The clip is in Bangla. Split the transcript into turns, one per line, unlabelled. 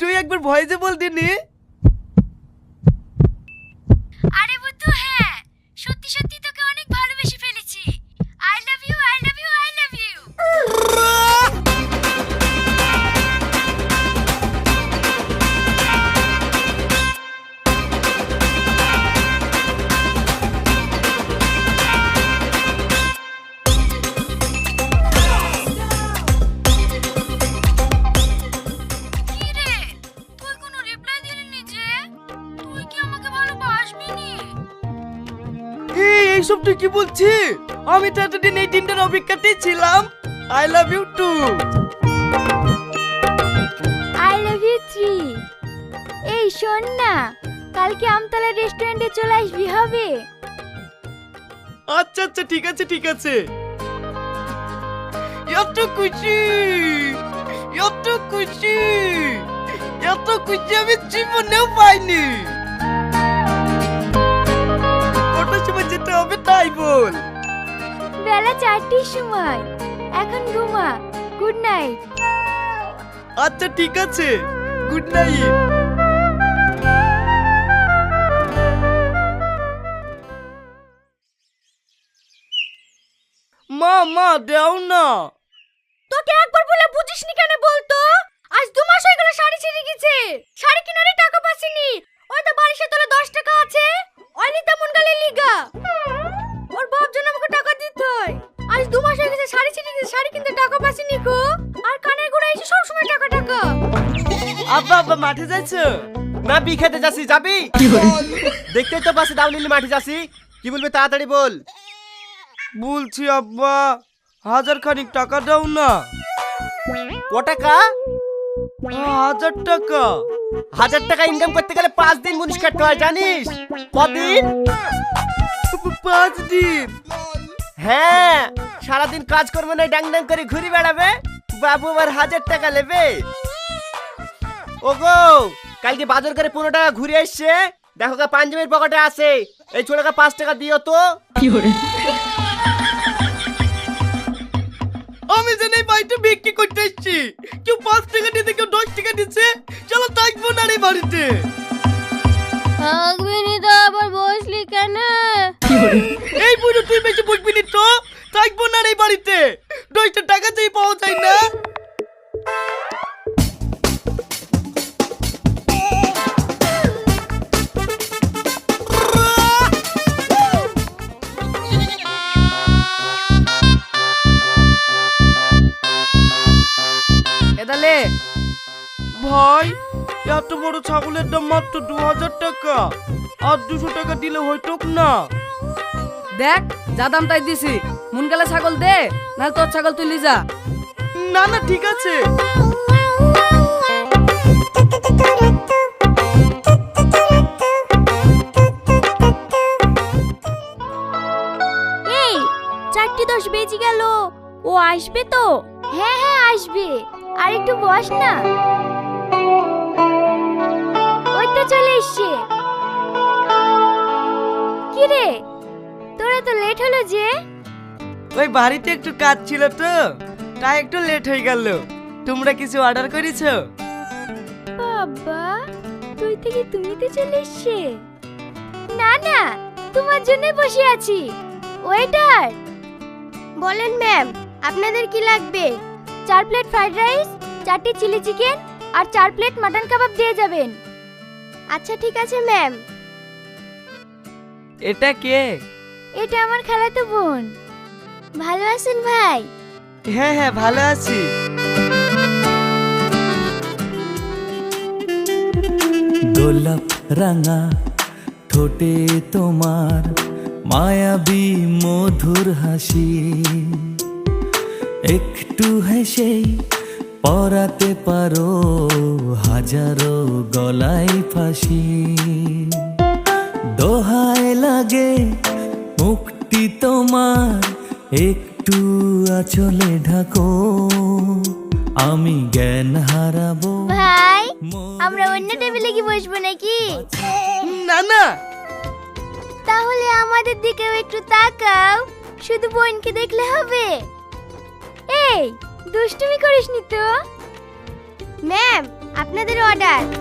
তুই একবার ভয়েসে বল দিনি।
আরে বুদ্ধু, হ্যাঁ সত্যি সত্যি তোকে অনেক ভালোবেসে ফেলেছি। I love you, I love you, I love you. কি রে, তুই কোনো রিপ্লাই দিলি যে? তুই কি আমাকে ভালোবাসবি নি?
এইসব তুই কি বলছিস? আমি তো এতদিন এই দিনটার অপেক্ষাতেই ছিলাম। I love you too.
I love you three. এই শোন না, কালকে আমতলা রেস্টুরেন্টে চলে আসবি, হবে?
আচ্ছা আচ্ছা, ঠিক আছে ঠিক আছে। এত খুশি, এত খুশি, এত খুশি আমি জীবনেও পাইনি। কটার সময় যেতে হবে তাই বল।
বেলা 4টের সময়। এখন ঘুমা। Good night.
আচ্ছা ঠিক আছে, গুড নাইট। মা মা দেও না।
তোকে একবার বলে বুঝিসনি কেন বলতো? আজ 2 মাস হয়ে গেল শাড়ি ছিঁড়ে গেছে। শাড়ি কিনারে টাকা পাসিনি। ওই তো বালিশের তলে 10 টাকা আছে। অলি তেমন গালে লিগা। ওর বাপ জন্য আমাকে টাকা দিতে হয়। আজ 2 মাস হয়ে গেছে শাড়ি ছিঁড়ে গেছে, শাড়ি কিনতে টাকা পাসিনি গো। আর কানের গোড়া এসে সব সময় টাকা টাকা।
আব্বা আব্বা মাঠে যাচ্ছ?
না বি খেতে যাচ্ছি, যাবি? দেখতেই তো পাশে দাও নিলি মাঠে যাচ্ছি। কি বলবি তাড়াতাড়ি বল।
বলছি আব্বা, 1000 খানিক টাকা দাও না।
ক টাকা?
1000 টাকা।
1000 টাকা ইনকাম করতে গেলে 5 দিন মুনিশ কাটতে হয়, জানিস? কদিন?
5 দিন।
হ্যাঁ, সারাদিন কাজ করবে না, ডাং ডাং করে ঘুরে বেড়াবে। বাবু আবার 1000 টাকা নেবে। ওগো, কালকে বাজার করে 15 টাকা ঘুরে এসছে। দেখো গা পাঞ্জাবির পকেটে আছে। এই ছোটকা 5 টাকা দিও তো।
আমি জানি বাড়িতে বিক্রি করতে এসেছি। কেউ 5 টাকা দিতে, কেউ 10 টাকা দিচ্ছে। চলো থাকবো না এই বাড়িতে।
থাকবিনি তো আবার বসলি কেন?
এই বুড়ো তুই বেশি বলবি নি তো। থাকবো না এই বাড়িতে। 10 টাকা চাই, পাওয়া যায় না।
এদালে
ভাই, এত বড় ছাগলের দাম মাত্র 2000 টাকা। আর 200 টাকা দিলে হইতো না।
দেখ, যা দাম তাই দিছি। মন গেলে ছাগল দে, নাহলে তোর ছাগল তুই লি যা।
না না ঠিক আছে।
এই 4:10 বেজে গেল। ও আসবে তো? হ্যাঁ হ্যাঁ আসবে। আর একটু বস না। ওই তো চলে এসছে। কি রে, তোরা তো লেট হলো যে?
ওই বাড়িতে একটু কাজ ছিল তো, তাই একটু লেট হয়ে গেল। তোমরা কিছু অর্ডার করেছো?
বাবা, তুই থেকে তুমি তো চলে এসছে। না না, তোমার জন্য বসে আছি। ওয়েটার, বলেন ম্যাম, আপনাদের কি লাগবে? 4 প্লেট ফ্রাইড রাইস, 4টি চিলি চিকেন আর 4 প্লেট মাটন কাবাব দিয়ে যাবেন। আচ্ছা ঠিক আছে ম্যাম।
এটা কে?
এটা আমার খালাতো বোন। ভালো আছেন ভাই?
হ্যাঁ হ্যাঁ ভালো আছি।
গোলাপ রাঙা ঠোঁটে তোমার মায়াবী মধুর হাসি, একটু হেসেই পরাতে পারো হাজারো গলায় ফাঁসি। দোহায় লাগে মুক্তি তোমার, একটু আঁচলে ঢাকো, আমি জ্ঞান হারাবো।
ভাই, আমরা অন্য টেবিলে কি বসবো নাকি?
না না।
তাহলে আমাদের দিকেও একটু তাকাও। শুধু বোনকে দেখলে হবে? এই দুষ্টুমি করিসনি তো। ম্যাম, আপনাদের অর্ডার।